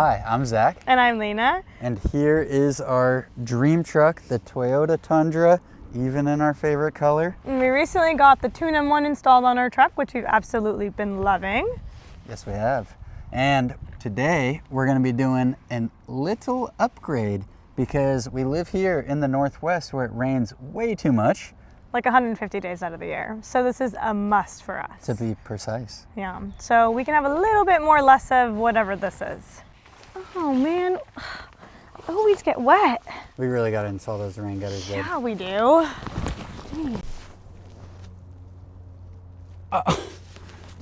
Hi, I'm Zach. And I'm Lena. And here is our dream truck, the Toyota Tundra, even in our favorite color. And we recently got the Tune M1 installed on our truck, which we've absolutely been loving. Yes, we have. And today we're going to be doing a little upgrade because we live here in the Northwest where it rains way too much. Like 150 days out of the year. So this is a must for us. To be precise. Yeah. So we can have a little bit more less of whatever this is. Oh man, I always get wet. We really got to install those rain gutters, babe. Yeah, we do.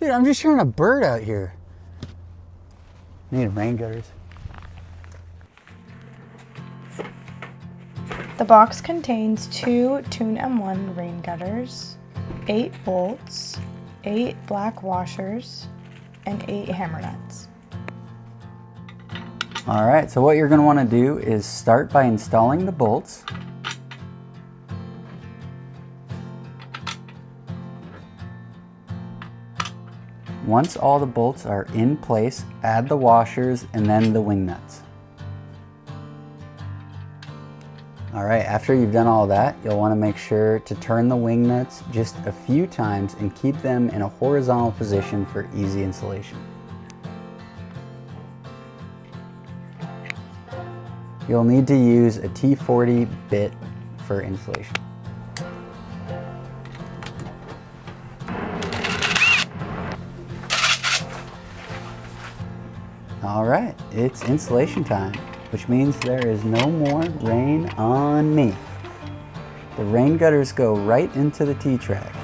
Dude, I'm just hearing a bird out here. Need rain gutters. The box contains 2 Tune M1 rain gutters, 8 bolts, 8 black washers, and 8 hammer nuts. All right, so what you're going to want to do is start by installing the bolts. Once all the bolts are in place, add the washers and then the wing nuts. All right, after you've done all that, you'll want to make sure to turn the wing nuts just a few times and keep them in a horizontal position for easy installation. You'll need to use a T40 bit for installation. All right, it's installation time, which means there is no more rain on me. The rain gutters go right into the T-track.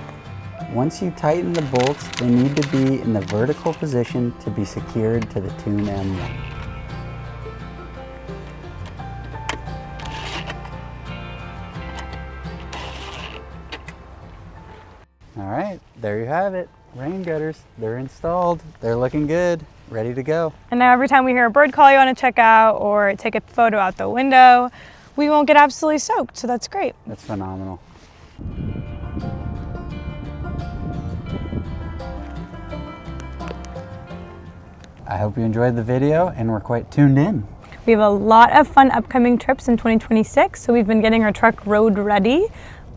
Once you tighten the bolts, they need to be in the vertical position to be secured to the Tune M1. All right, there you have it. Rain gutters, they're installed. They're looking good, ready to go. And now every time we hear a bird call you want to check out or take a photo out the window, we won't get absolutely soaked, so that's great. That's phenomenal. I hope you enjoyed the video and were quite tuned in. We have a lot of fun upcoming trips in 2026, so we've been getting our truck road ready,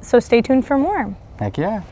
so stay tuned for more. Heck yeah.